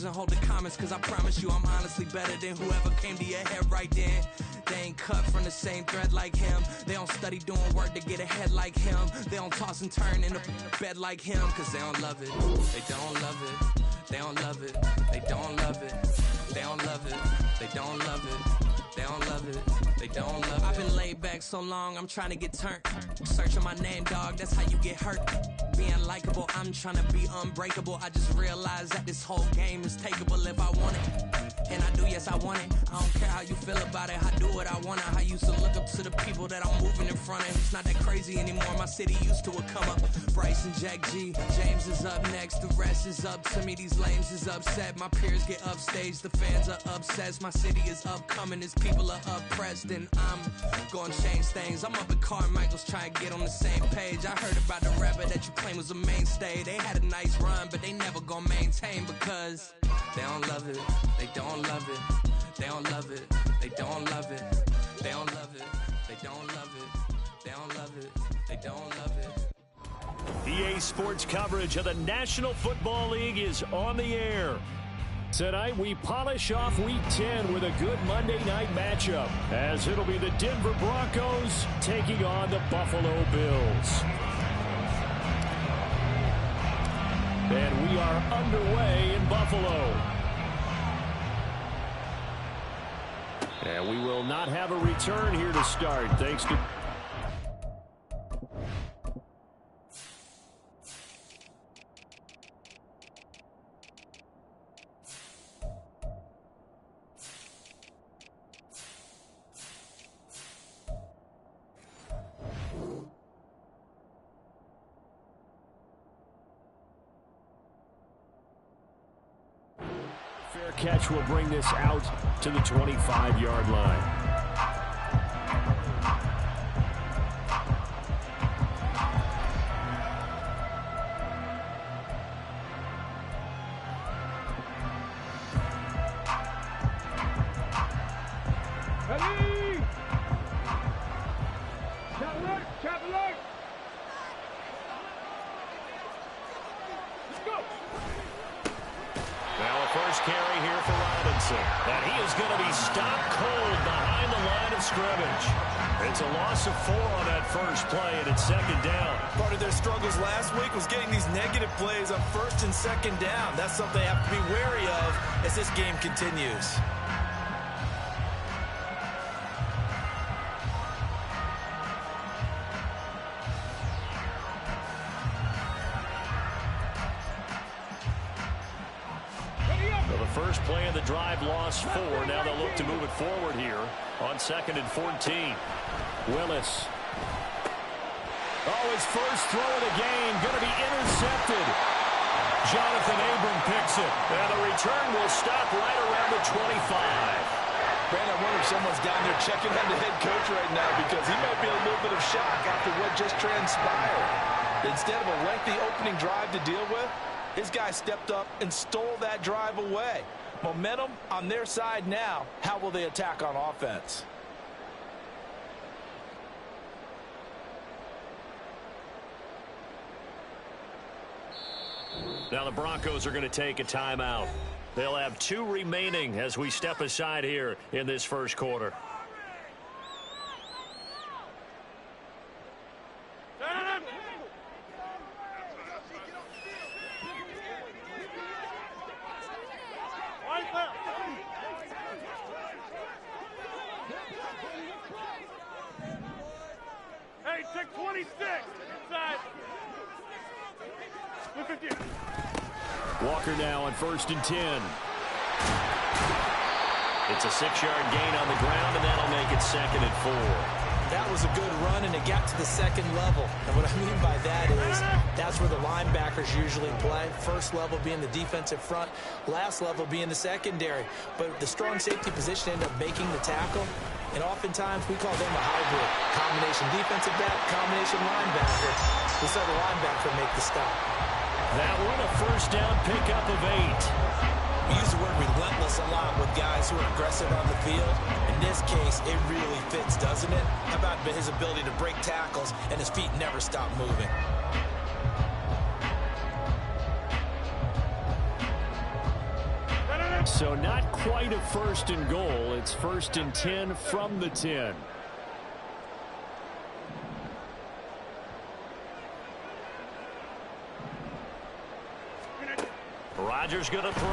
and hold the comments, cause I promise you I'm honestly better than whoever came to your head right then. They ain't cut from the same thread like him. They don't study doing work to get ahead like him. They don't toss and turn in the bed like him, cause they don't love it. They don't love it. They don't love it. They don't love it. They don't love it. They don't love it. They don't love it. They don't love it. I've been laid back so long, I'm trying to get turned. Searching my name, dog, that's how you get hurt. Being likable, I'm trying to be unbreakable. I just realized that this whole game is takeable if I want it. And I do, yes, I want it. I don't care how you feel about it. I do what I want. I used to look up to the people that I'm moving in front of. It's not that crazy anymore. My city used to it come up. Bryce and Jack G. James is up next. The rest is up to me. These lames is upset. My peers get upstaged. The fans are obsessed. My city is upcoming. Its people are oppressed. And I'm going to change things. I'm up at Carmichael's trying to get on the same page. I heard about the rapper that you claim was a mainstay. They had a nice run, but they never gonna maintain because they don't love it. They don't love it. They don't love it. They don't love it. They don't love it. They don't love it. They don't love it. They don't love it. EA Sports coverage of the National Football League is on the air. Tonight we polish off Week 10 with a good Monday night matchup, as it'll be the Denver Broncos taking on the Buffalo Bills. And we are underway in Buffalo. And we will not have a return here to start, thanks to... Fair catch will bring this out to the 25-yard line. First carry here for Robinson. And he is going to be stopped cold behind the line of scrimmage. It's a loss of 4 on that first play, and it's second down. Part of their struggles last week was getting these negative plays on first and second down. That's something they have to be wary of as this game continues. First play of the drive, lost 4. Now they'll look to move it forward here on 2nd and 14. Willis. Oh, his first throw of the game going to be intercepted. Jonathan Abram picks it. And the return will stop right around the 25. Man, I wonder if someone's down there checking on the head coach right now, because he might be in a little bit of shock after what just transpired. Instead of a lengthy opening drive to deal with, his guy stepped up and stole that drive away. Momentum on their side now. How will they attack on offense? Now the Broncos are going to take a timeout. They'll have 2 remaining as we step aside here in this first quarter. Hey, check 26. Inside. Walker now on 1st and 10. It's a 6-yard gain on the ground, and that'll make it 2nd and 4. That was a good run, and it got to the second level. And what I mean by that is that's where the linebackers usually play. First level being the defensive front, last level being the secondary. But the strong safety position ended up making the tackle, and oftentimes we call them a hybrid. Combination defensive back, combination linebacker. We saw the linebacker make the stop. That one a first down pickup of 8. We use the word relentless a lot with guys who are aggressive on the field. In this case, it really fits, doesn't it? How about his ability to break tackles and his feet never stop moving? So not quite a first and goal. It's first and 10 from the 10. Rodgers going to throw.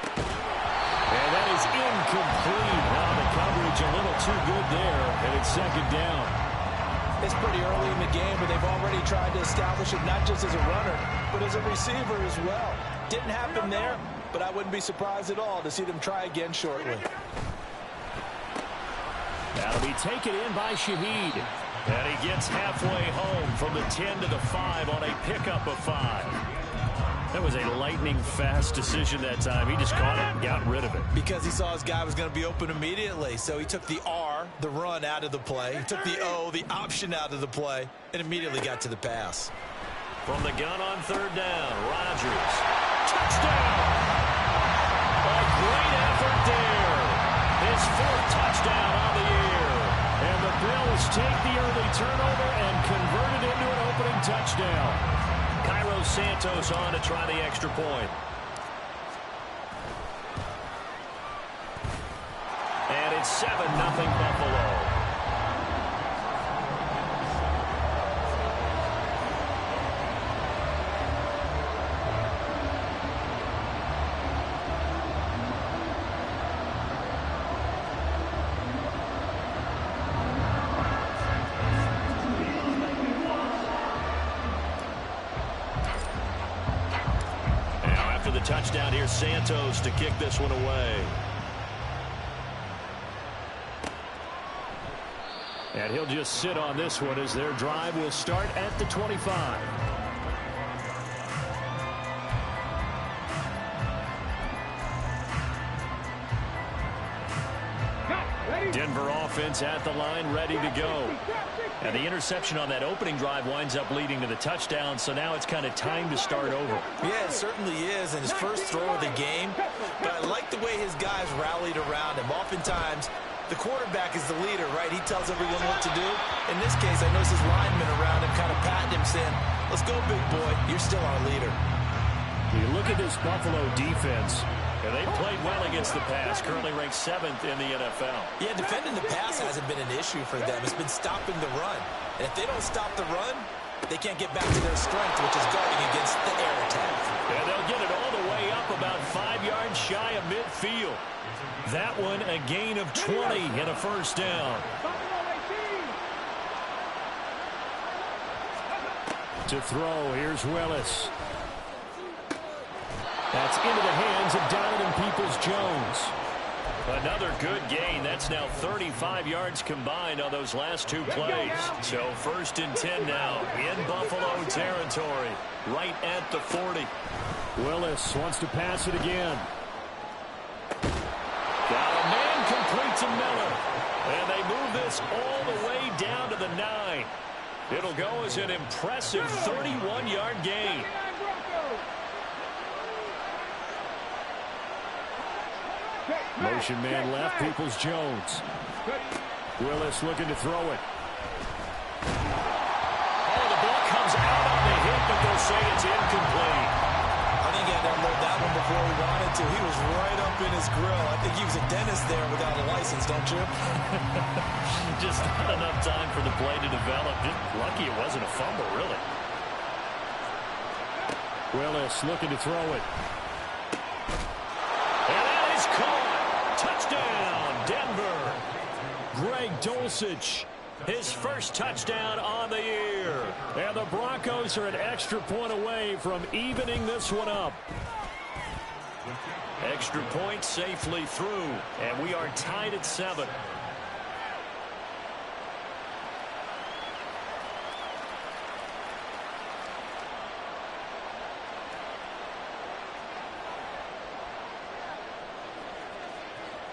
And that is incomplete. Now the coverage a little too good there, and it's second down. It's pretty early in the game, but they've already tried to establish it not just as a runner, but as a receiver as well. Didn't happen there, but I wouldn't be surprised at all to see them try again shortly. That'll be taken in by Shaheed. And he gets halfway home from the 10 to the 5 on a pickup of 5. That was a lightning-fast decision that time. He just caught it and got rid of it. Because he saw his guy was going to be open immediately. So he took the R, the run, out of the play. He took the O, the option, out of the play, and immediately got to the pass. From the gun on third down, Rodgers. Touchdown! A great effort there. His 4th touchdown on the year. And the Bills take the early turnover and convert it into an opening touchdown. Cairo Santos on to try the extra point. And it's 7-0 Buffalo. Touchdown here, Santos to kick this one away. And he'll just sit on this one as their drive will start at the 25. Denver offense at the line, ready to go. And the interception on that opening drive winds up leading to the touchdown, so now it's kind of time to start over. Yeah, it certainly is, and his first throw of the game. But I like the way his guys rallied around him. Oftentimes, the quarterback is the leader, right? He tells everyone what to do. In this case, I noticed his linemen around him kind of patting him, saying, "Let's go, big boy. You're still our leader." You look at this Buffalo defense, and they played well against the pass, currently ranked 7th in the NFL. Yeah, defending the pass hasn't been an issue for them. It's been stopping the run. And if they don't stop the run, they can't get back to their strength, which is guarding against the air attack. And they'll get it all the way up about 5 yards shy of midfield. That one a gain of 20 and a first down. To throw, here's Willis. That's into the hands of Donovan Peoples-Jones. Another good gain. That's now 35 yards combined on those last 2 plays. So first and 10 now in Buffalo territory, right at the 40. Willis wants to pass it again. Got a man, complete to Miller. And they move this all the way down to the 9. It'll go as an impressive 31-yard gain. Motion man left, Peoples-Jones. Willis looking to throw it. Oh, the ball comes out on the hit, but they'll say it's incomplete. I think he had to unload that one before he wanted to. He was right up in his grill. I think he was a dentist there without a license, don't you? Just not enough time for the play to develop. Just lucky it wasn't a fumble, really. Willis looking to throw it. And that is caught. Touchdown, Denver. Greg Dulcich, his first touchdown on the year. And the Broncos are an extra point away from evening this one up. Extra point safely through, and we are tied at 7.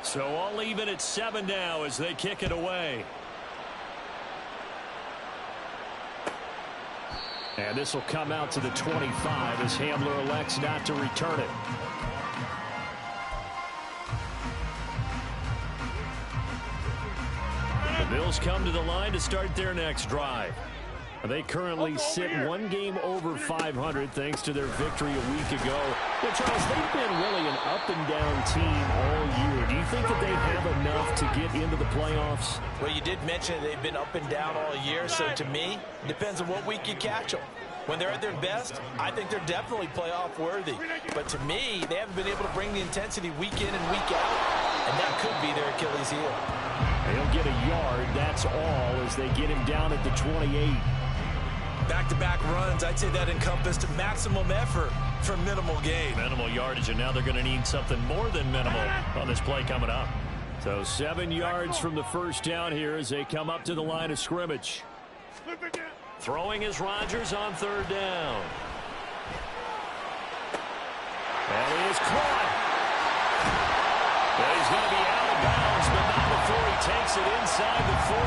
So all even at 7 now as they kick it away. And this will come out to the 25 as Hamler elects not to return it. The Bills come to the line to start their next drive. They currently sit one game over 500 thanks to their victory a week ago. But Charles, they've been really an up-and-down team all year. Do you think that they have enough to get into the playoffs? Well, you did mention they've been up and down all year, so to me, it depends on what week you catch them. When they're at their best, I think they're definitely playoff worthy. But to me, they haven't been able to bring the intensity week in and week out, and that could be their Achilles heel. They'll get a yard, that's all, as they get him down at the 28. Back-to-back runs, I'd say that encompassed maximum effort for minimal gain. Minimal yardage, and now they're going to need something more than minimal on this play coming up. So 7 yards from the first down here as they come up to the line of scrimmage. Throwing is Rodgers on third down. And he is caught. And he's going to be out of bounds, but not before he takes it inside the 40.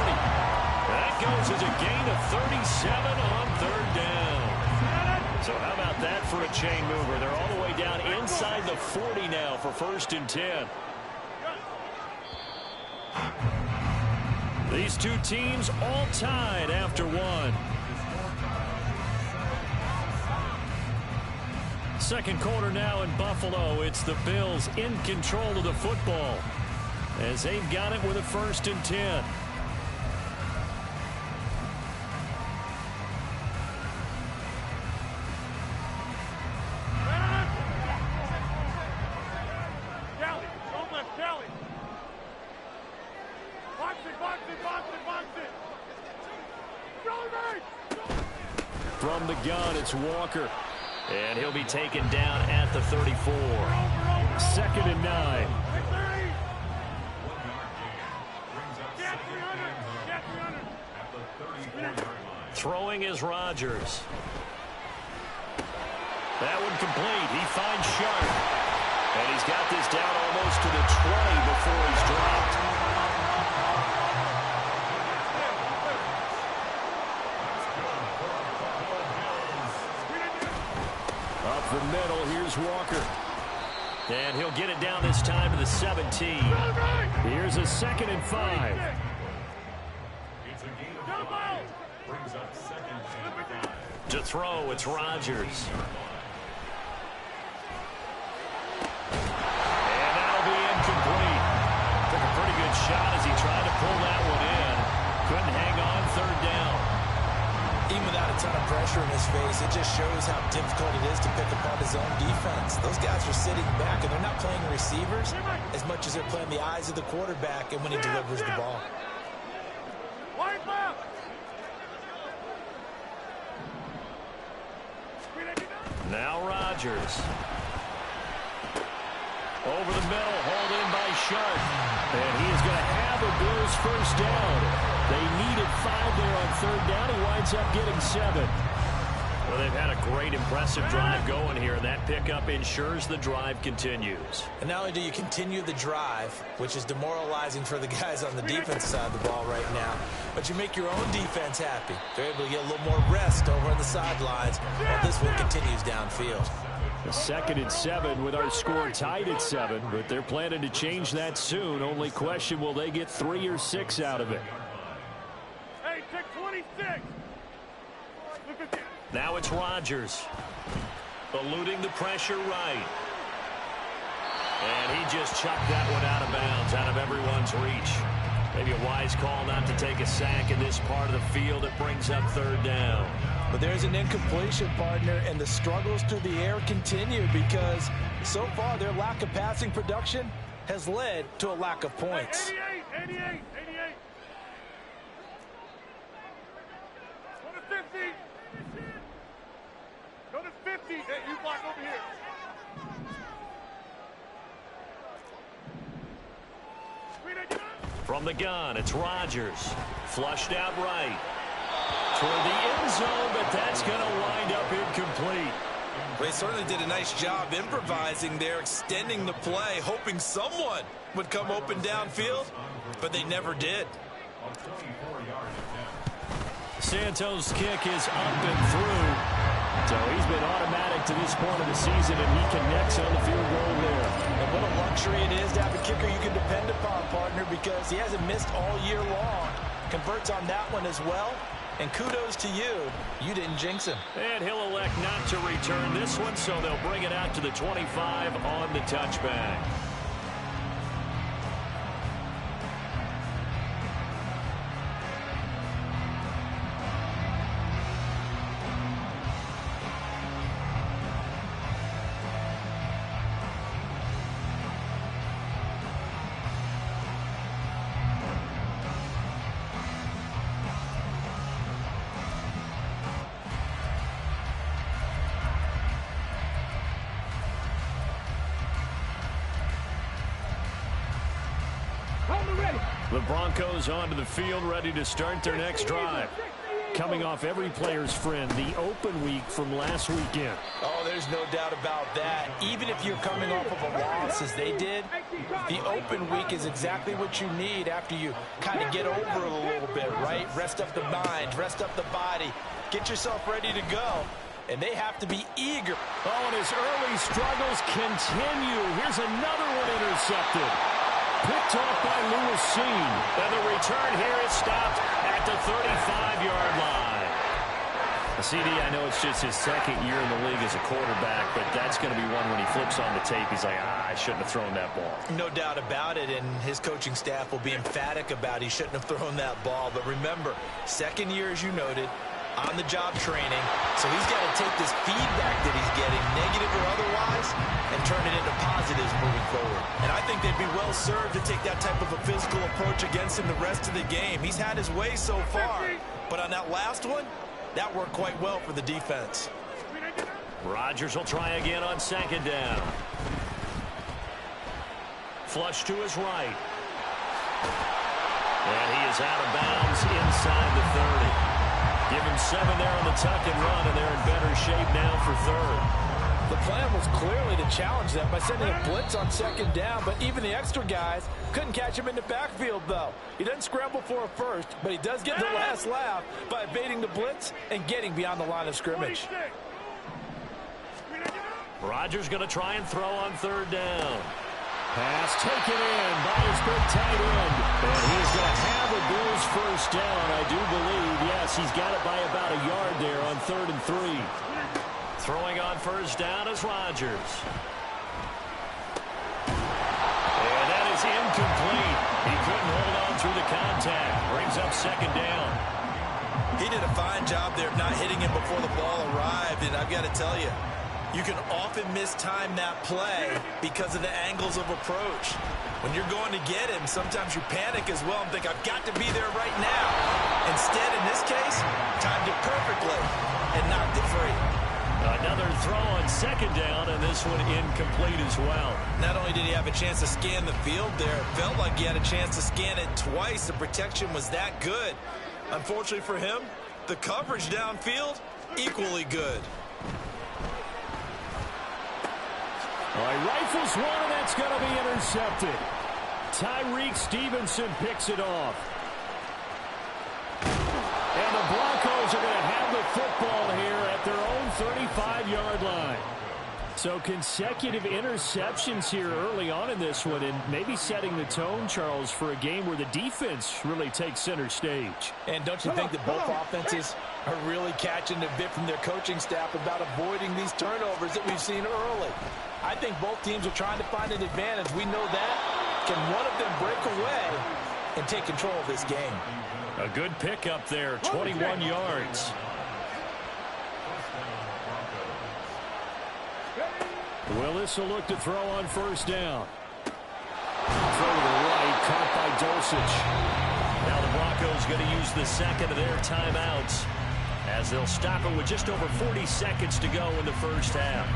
That goes as a gain of 37 on third down. So how about that for a chain mover? They're all the way down inside the 40 now for 1st and 10. These two teams all tied after one. Second quarter now in Buffalo. It's the Bills in control of the football as they've got it with a 1st and 10. From the gun, it's Walker. And he'll be taken down at the 34. 2nd and 9. Throwing is Rodgers. That one complete. He finds Sharp. And he's got this down almost to the 20 before he's dropped. Up the middle, here's Walker. And he'll get it down this time to the 17. Here's a 2nd and 5. To throw, it's Rodgers. And that'll be incomplete. Took a pretty good shot as he tried to pull that one in. Couldn't hang on 3rd down. Even without a ton of pressure in his face, it just shows how difficult it is to pick apart his own defense. Those guys are sitting back, and they're not playing receivers as much as they're playing the eyes of the quarterback and when he delivers the ball. Now Rodgers. Over the middle, hauled in by Sharp. And he is going to have a Bills 1st down. They needed 5 there on 3rd down. He winds up getting 7. Well, they've had a great, impressive drive going here, and that pickup ensures the drive continues. And not only do you continue the drive, which is demoralizing for the guys on the defense side of the ball right now, but you make your own defense happy. They're able to get a little more rest over on the sidelines while this one continues downfield. The 2nd and 7 with our score tied at 7, but they're planning to change that soon. Only question, will they get 3 or 6 out of it? Hey, take 26. Now it's Rodgers. Eluding the pressure right. And he just chucked that one out of bounds, out of everyone's reach. Maybe a wise call not to take a sack in this part of the field. It brings up 3rd down. But there's an incompletion, partner, and the struggles through the air continue because so far their lack of passing production has led to a lack of points. 88. Go to 50. Go to 50. Hey, you block over here. From the gun, it's Rodgers. Flushed out right. Toward the end zone, but that's going to wind up incomplete. They certainly did a nice job improvising there, extending the play, hoping someone would come open downfield, but they never did. Santos' kick is up and through. So he's been automatic to this point of the season, and he connects on the field goal there. And what a luxury it is to have a kicker you can depend upon, partner, because he hasn't missed all year long. Converts on that one as well, And kudos to you. You didn't jinx him. And he'll elect not to return this one, so they'll bring it out to the 25 on the touchback. The Broncos onto the field, ready to start their next drive. Coming off every player's friend, the open week from last weekend. Oh, there's no doubt about that. Even if you're coming off of a loss as they did, the open week is exactly what you need after you kind of get over it a little bit, right? Rest up the mind, rest up the body, get yourself ready to go. And they have to be eager. Oh, and his early struggles continue. Here's another one intercepted. Picked off by Lewis. And the return here is stopped at the 35-yard line. CD, I know it's just his second year in the league as a quarterback, but that's going to be one when he flips on the tape. He's like, I shouldn't have thrown that ball. No doubt about it, and his coaching staff will be emphatic about he shouldn't have thrown that ball. But remember, second year, as you noted, on-the-job training, so he's got to take this feedback that he's getting, negative or otherwise, and turn it into positives moving forward. And I think they'd be well served to take that type of a physical approach against him the rest of the game. He's had his way so far, but on that last one, that worked quite well for the defense. Rodgers will try again on second down. Flush to his right. And he is out of bounds inside the 30. Give him 7 there on the tuck and run, and they're in better shape now for third. The plan was clearly to challenge them by sending a blitz on second down, but even the extra guys couldn't catch him in the backfield, though. He doesn't scramble for a first, but he does get the last laugh by evading the blitz and getting beyond the line of scrimmage. Rodgers going to try and throw on third down. Pass taken in by his big tight end. And he's going to have a Bills first down, I do believe. Yes, he's got it by about a yard there on 3rd and 3. Throwing on first down is Rodgers. And that is incomplete. He couldn't hold on through the contact. Brings up second down. He did a fine job there of not hitting him before the ball arrived, and I've got to tell you, you can often mistime that play because of the angles of approach. When you're going to get him, sometimes you panic as well and think, I've got to be there right now. Instead, in this case, timed it perfectly and knocked it free. Another throw on second down, and this one incomplete as well. Not only did he have a chance to scan the field there, it felt like he had a chance to scan it twice. The protection was that good. Unfortunately for him, the coverage downfield, equally good. All right, rifles one, and that's going to be intercepted. Tyreek Stevenson picks it off. And the Broncos are going to have the football here at their own 35-yard line. So consecutive interceptions here early on in this one, and maybe setting the tone, Charles, for a game where the defense really takes center stage. And don't you think that both offenses are really catching a bit from their coaching staff about avoiding these turnovers that we've seen early? I think both teams are trying to find an advantage. We know that. Can one of them break away and take control of this game? A good pickup there, 21 yards. Willis will look to throw on first down. Throw to the right, caught by Dulcich. Now the Broncos going to use the second of their timeouts as they'll stop it with just over 40 seconds to go in the first half.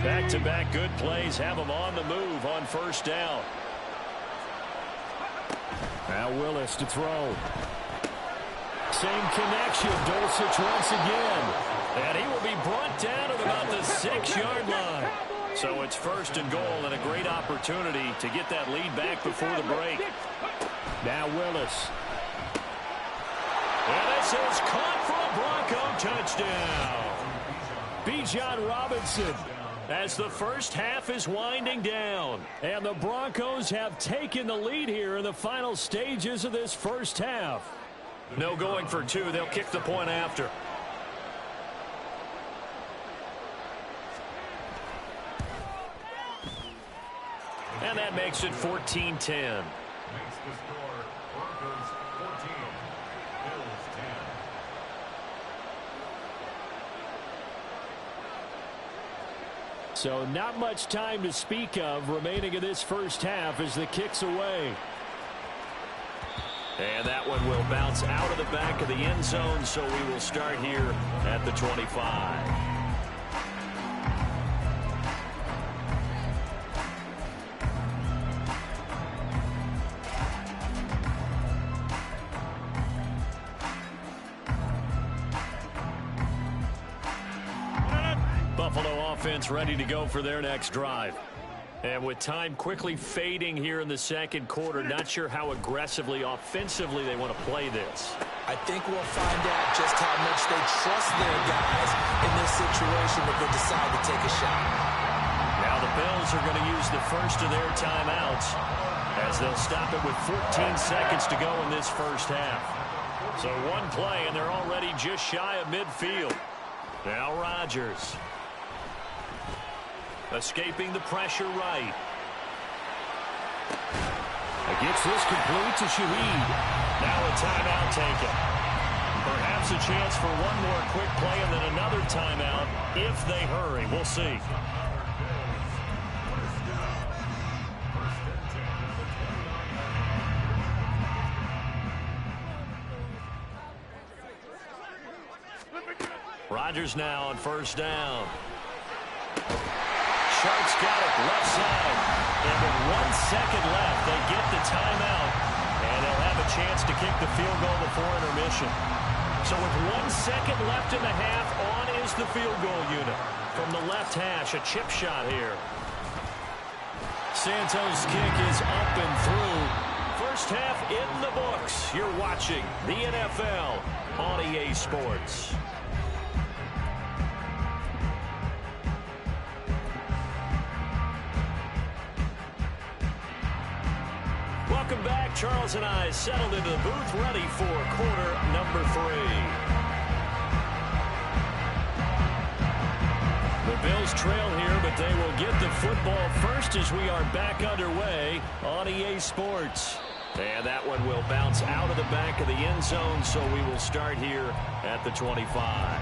Back-to-back good plays have them on the move on first down. Now Willis to throw. Same connection. Dulcich once again. And he will be brought down at about the 6-yard line. So it's 1st and goal and a great opportunity to get that lead back before the break. Now Willis. And this is caught for a Bronco touchdown. Bijan Robinson, as the first half is winding down. And the Broncos have taken the lead here in the final stages of this first half. No going for two. They'll kick the point after. And that makes it 14-10. So not much time to speak of remaining in this first half as the kick's away. And that one will bounce out of the back of the end zone, so we will start here at the 25. Buffalo offense ready to go for their next drive. And with time quickly fading here in the second quarter, not sure how aggressively, offensively they want to play this. I think we'll find out just how much they trust their guys in this situation if they decide to take a shot. Now the Bills are going to use the first of their timeouts as they'll stop it with 14 seconds to go in this first half. So one play, and they're already just shy of midfield. Now Rodgers. Escaping the pressure right. Gets this complete to Shaheed. Now a timeout taken. Perhaps a chance for one more quick play and then another timeout if they hurry. We'll see. Rodgers now on first down. Sharp's got it left side. And with 1 second left, they get the timeout. And they'll have a chance to kick the field goal before intermission. So with 1 second left in the half, on is the field goal unit. From the left hash, a chip shot here. Santos' kick is up and through. First half in the books. You're watching the NFL on EA Sports. Welcome back. Charles and I settled into the booth, ready for quarter number 3. The Bills trail here, but they will get the football first as we are back underway on EA Sports. And that one will bounce out of the back of the end zone, so we will start here at the 25.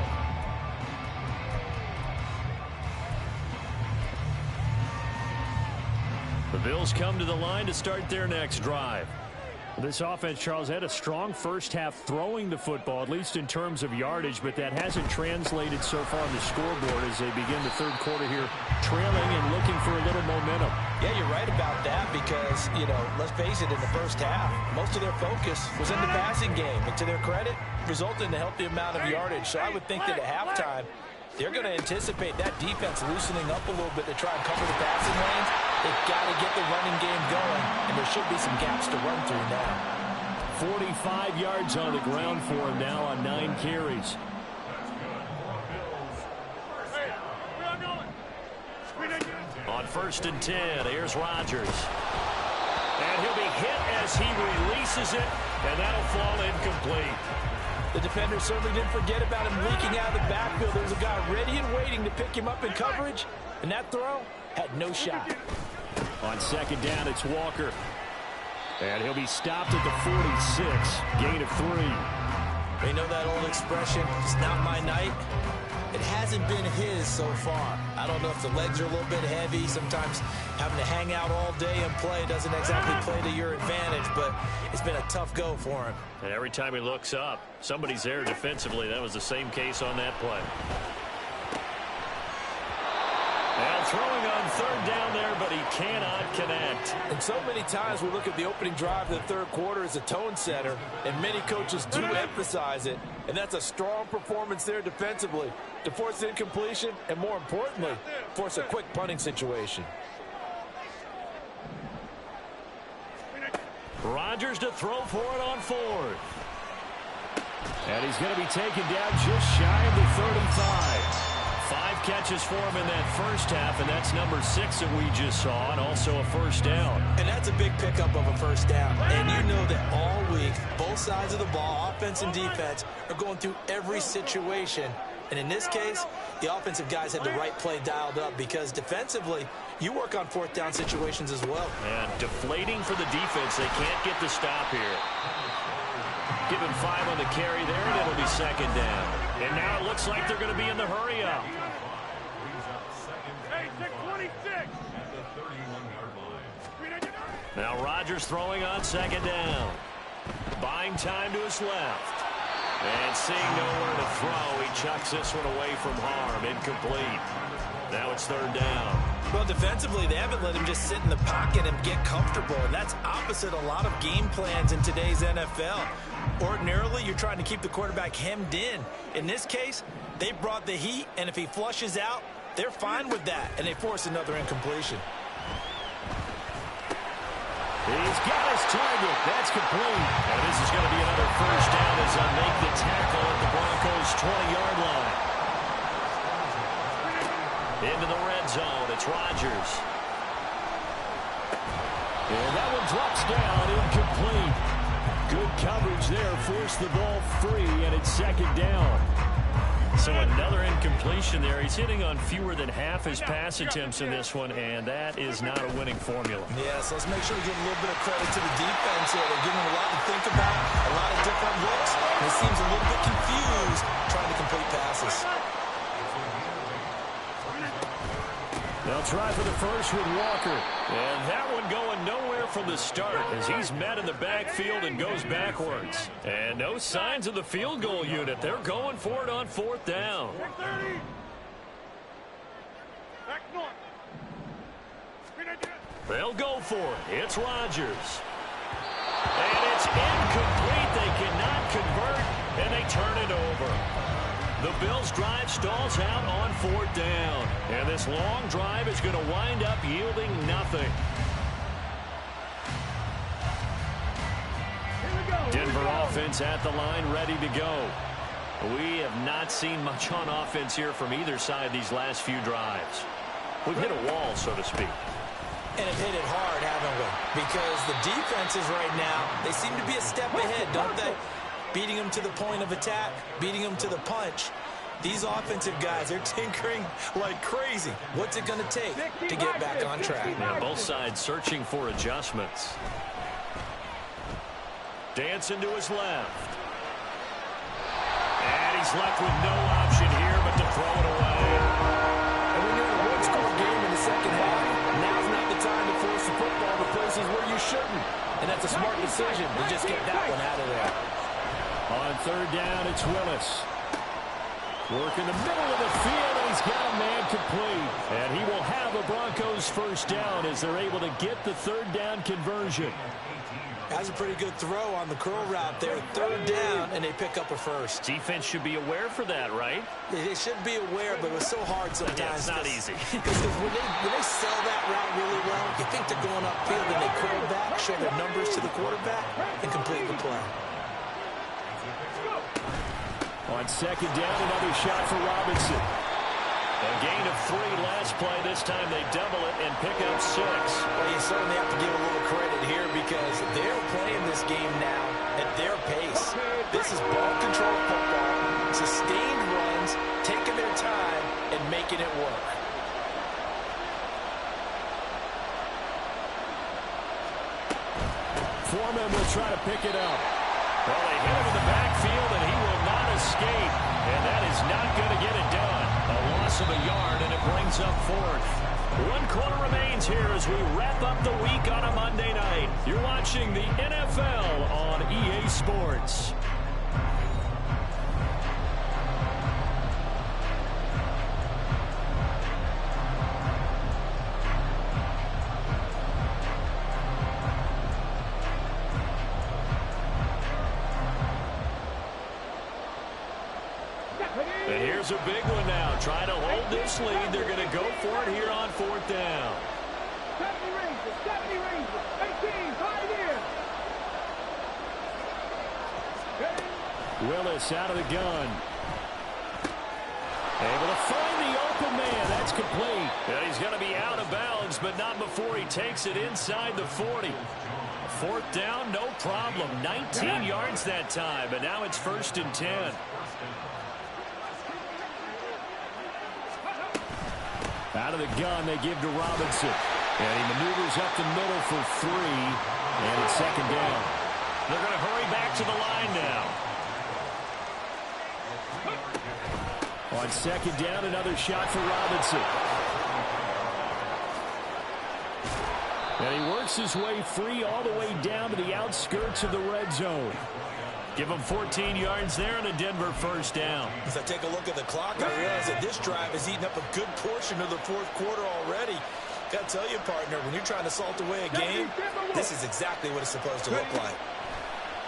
The Bills come to the line to start their next drive. This offense, Charles, had a strong first half throwing the football, at least in terms of yardage, but that hasn't translated so far on the scoreboard as they begin the third quarter here, trailing and looking for a little momentum. Yeah, you're right about that because, let's face it, in the first half, most of their focus was in the passing game. And to their credit, resulted in a healthy amount of yardage. So I would think that at halftime, they're going to anticipate that defense loosening up a little bit to try and cover the passing lanes. They've got to get the running game going, and there should be some gaps to run through now. 45 yards on the ground for him now on 9 carries. On 1st and 10, here's Rodgers. And he'll be hit as he releases it, and that'll fall incomplete. The defender certainly didn't forget about him leaking out of the backfield. There was a guy ready and waiting to pick him up in coverage, and that throw had no shot. On 2nd down, it's Walker. And he'll be stopped at the 46, gain of 3. You know that old expression, it's not my night? It hasn't been his so far. I don't know if the legs are a little bit heavy. Sometimes having to hang out all day and play doesn't exactly play to your advantage, but it's been a tough go for him. And every time he looks up, somebody's there defensively. That was the same case on that play. And throwing on third down there, but he cannot connect. And so many times we look at the opening drive of the third quarter as a tone setter, and many coaches do emphasize it, and that's a strong performance there defensively to force incompletion and, more importantly, force a quick punting situation. Rodgers to throw for it on fourth. And he's going to be taken down just shy of the 35. 5 catches for him in that first half, and that's number 6 that we just saw, and also a first down. And that's a big pickup of a first down. And you know that all week, both sides of the ball, offense and defense, are going through every situation. And in this case, the offensive guys had the right play dialed up because defensively, you work on fourth down situations as well. And deflating for the defense. They can't get the stop here. Give him 5 on the carry there, and it'll be second down. And now it looks like they're going to be in the hurry up. Hey, take 26. Now Rodgers throwing on second down. Buying time to his left. And seeing nowhere to throw, he chucks this one away from harm. Incomplete. Now it's third down. Well, defensively, they haven't let him just sit in the pocket and get comfortable, and that's opposite a lot of game plans in today's NFL. Ordinarily, you're trying to keep the quarterback hemmed in. In this case, they brought the heat, and if he flushes out, they're fine with that, and they force another incompletion. He's got his target. That's complete. And this is going to be another first down as they make the tackle at the Broncos' 20-yard line. Into the red zone. It's Rodgers. And that one drops down, incomplete. Good coverage there. Forced the ball free, and it's second down. So another incompletion there. He's hitting on fewer than half his pass attempts in this one, and that is not a winning formula. Yeah, so let's make sure to give a little bit of credit to the defense here. They're giving him a lot to think about, a lot of different looks, and he seems a little bit confused trying to complete passes. They'll try for the first with Walker. And that one going nowhere from the start as he's met in the backfield and goes backwards. And no signs of the field goal unit. They're going for it on fourth down. They'll go for it. It's Rodgers. And it's incomplete. They cannot convert, and they turn it over. The Bills' drive stalls out on fourth down. And this long drive is going to wind up yielding nothing. Denver offense at the line, ready to go. We have not seen much on offense here from either side these last few drives. We've hit a wall, so to speak. And have hit it hard, haven't we? Because the defenses right now, they seem to be a step ahead, don't they? Beating them to the point of attack, beating them to the punch. These offensive guys, they're tinkering like crazy. What's it going to take to get back on track? Yeah, both sides searching for adjustments. Dancing to his left. And he's left with no option here but to throw it away. And when you're in a one-score game in the second half, now's not the time to force the football to places where you shouldn't. And that's a smart decision to just get that one out of there. On third down, it's Willis. Work in the middle of the field, and he's got a man complete. And he will have a Broncos first down as they're able to get the third down conversion. That's a pretty good throw on the curl route there. Third down, and they pick up a first. Defense should be aware for that, right? They should be aware, but it was so hard sometimes. Yeah, it's not easy. Because when they sell that route really well, you think they're going upfield, and they curl back, show their numbers to the quarterback, and complete the play. On second down, another shot for Robinson. A gain of 3 last play. This time they double it and pick up 6. Well, you certainly have to give a little credit here because they're playing this game now at their pace. This is ball control football, sustained runs, taking their time, and making it work. Foreman will try to pick it up. Well, they hit him in the backfield, and he will not escape. And that is not going to get it done. A loss of a yard, and it brings up fourth. 1 quarter remains here as we wrap up the week on a Monday night. You're watching the NFL on EA Sports. Here's a big one now. Trying to hold this lead. They're going to go for it here on 4th down. 70 Rangers, 18, right here. Willis out of the gun. Able to find the open man. That's complete. And he's going to be out of bounds, but not before he takes it inside the 40. 4th down, no problem. 19 yards that time, but now it's 1st and 10. Out of the gun, they give to Robinson. And he maneuvers up the middle for 3. And it's 2nd down. They're going to hurry back to the line now. On 2nd down, another shot for Robinson. And he works his way free all the way down to the outskirts of the red zone. Give him 14 yards there and a Denver 1st down. As I take a look at the clock, I realize that this drive has eaten up a good portion of the 4th quarter already. Got to tell you, partner, when you're trying to salt away a game, this is exactly what it's supposed to look like.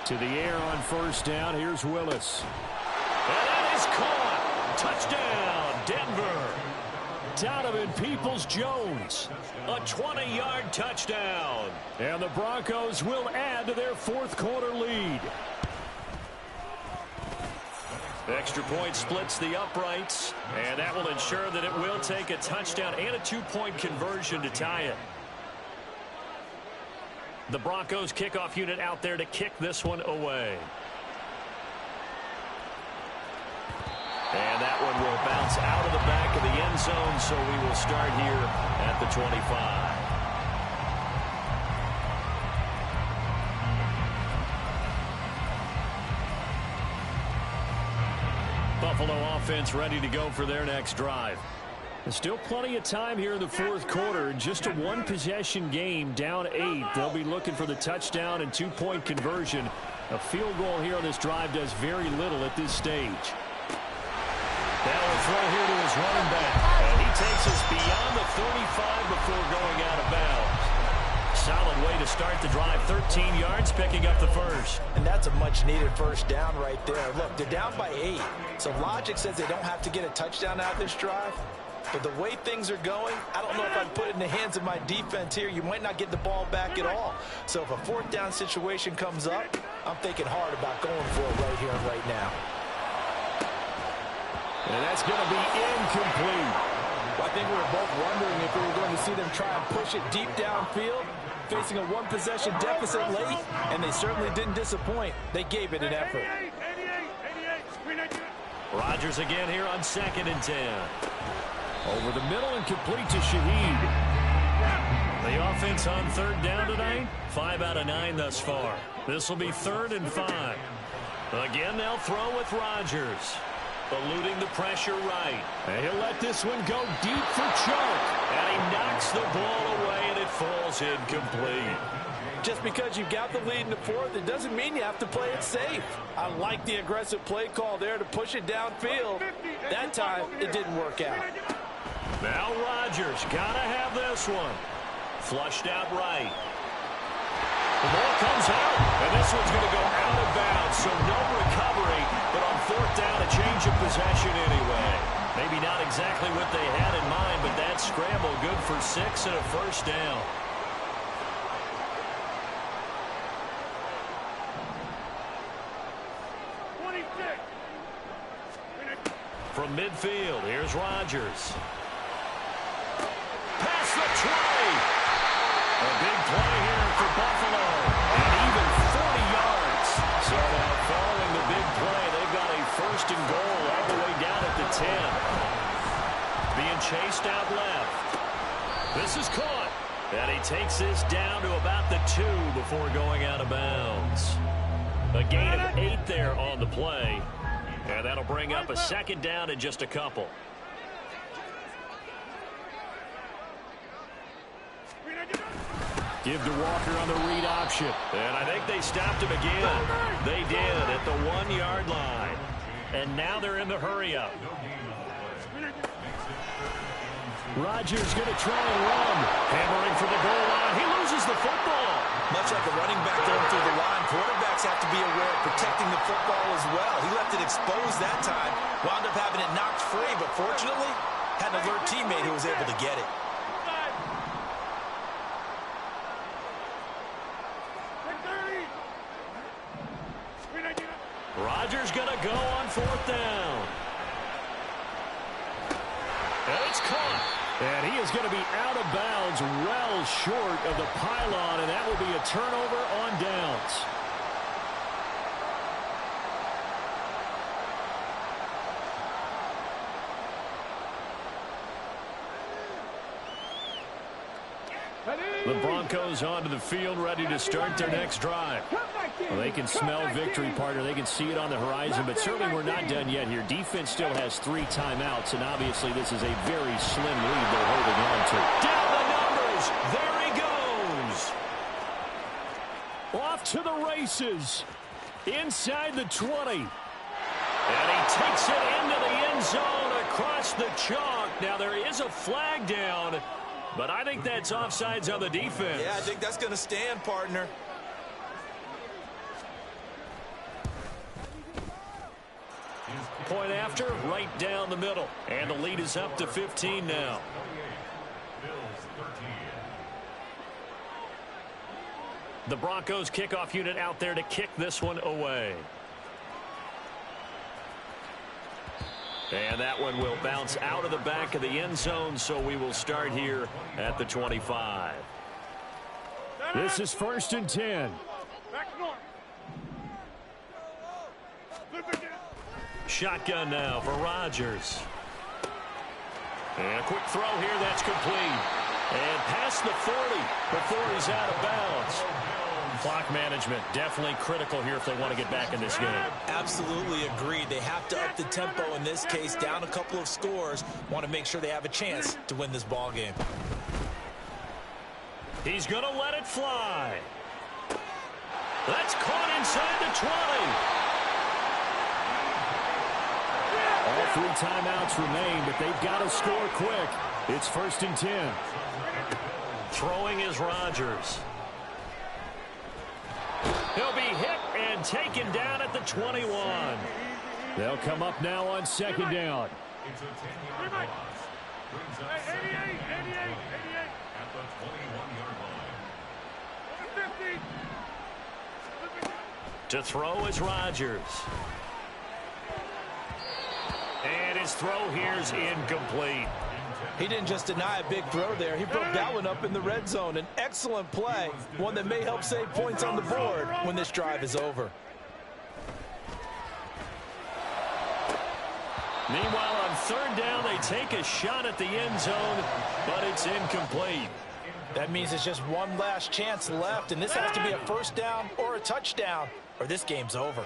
To the air on 1st down. Here's Willis. And that is caught. Touchdown, Denver. Donovan Peoples-Jones. A 20-yard touchdown. And the Broncos will add to their 4th quarter lead. Extra point splits the uprights, and that will ensure that it will take a touchdown and a 2-point conversion to tie it. The Broncos kickoff unit out there to kick this one away. And that one will bounce out of the back of the end zone, so we will start here at the 25. Buffalo offense ready to go for their next drive. There's still plenty of time here in the 4th quarter. Just a 1-possession game, down 8. They'll be looking for the touchdown and 2-point conversion. A field goal here on this drive does very little at this stage. Now a throw here to his running back. And he takes us beyond the 35 before going out of bounds. Solid way to start the drive. 13 yards, picking up the 1st. And that's a much-needed 1st down right there. Look, they're down by 8. So logic says they don't have to get a touchdown out of this drive. But the way things are going, I don't know if I'd put it in the hands of my defense here. You might not get the ball back at all. So if a 4th down situation comes up, I'm thinking hard about going for it right here and right now. And that's going to be incomplete. Well, I think we were both wondering if we were going to see them try and push it deep downfield, facing a 1-possession deficit late, and they certainly didn't disappoint. They gave it an effort. 88. Rodgers again here on 2nd and 10. Over the middle and complete to Shaheed. The offense on 3rd down tonight, 5 out of 9 thus far. This will be 3rd and 5. Again, they'll throw with Rodgers. Eluding the pressure right. And he'll let this one go deep for Chuck. And he knocks the ball away, and it falls incomplete. Just because you've got the lead in the 4th, it doesn't mean you have to play it safe. I like the aggressive play call there to push it downfield. That time, it didn't work out. Now Rodgers got to have this one. Flushed out right. The ball comes out, and this one's going to go out of bounds, so no recovery, but on 4th down, a change of possession anyway. Maybe not exactly what they had in mind, but that scramble good for 6 and a 1st down. From midfield, here's Rodgers. Pass the tray. A big play here for Buffalo. And even 40 yards. So now following the big play, they've got a 1st and goal all the way down at the 10. Being chased out left. This is caught. And he takes this down to about the 2 before going out of bounds. A gain of 8 there on the play. And that'll bring up a 2nd down in just a couple. Give to Walker on the read option. And I think they stopped him again. They did at the 1-yard line. And now they're in the hurry-up. Rodgers going to try and run. Hammering for the goal line. He loses the football. Much like a running back going through the line, quarterbacks have to be aware of protecting the football as well. He left it exposed that time, wound up having it knocked free, but fortunately, had an alert teammate who was able to get it. Rodgers going to go on 4th down. And it's caught. And he is going to be out of bounds well short of the pylon, and that will be a turnover on downs. The Broncos onto the field, ready to start their next drive. Well, they can smell victory, partner. They can see it on the horizon, but certainly we're not done yet here. Defense still has 3 timeouts, and obviously this is a very slim lead they're holding on to. Down the numbers. There he goes. Off to the races. Inside the 20. And he takes it into the end zone across the chalk. Now there is a flag down, but I think that's offsides on the defense. Yeah, I think that's going to stand, partner. Point after, right down the middle. And the lead is up to 15 now. The Broncos kickoff unit out there to kick this one away. And that one will bounce out of the back of the end zone, so we will start here at the 25. This is 1st and 10. Shotgun now for Rodgers. And a quick throw here, that's complete. And past the 40 before he's out of bounds. Clock management definitely critical here if they want to get back in this game. Absolutely agreed. They have to up the tempo in this case, down a couple of scores. Want to make sure they have a chance to win this ball game. He's going to let it fly. That's caught inside the 20. All 3 timeouts remain, but they've got to score quick. It's 1st and 10. Throwing is Rodgers. He'll be hit and taken down at the 21. They'll come up now on 2nd down. It's a 10-yard loss. Brings up 88 at the 21-yard line. To throw is Rodgers. And his throw here is incomplete. He didn't just deny a big throw there. He broke that one up in the red zone. An excellent play, one that may help save points on the board when this drive is over. Meanwhile, on 3rd down, they take a shot at the end zone, but it's incomplete. That means it's just one last chance left, and this has to be a 1st down or a touchdown, or this game's over.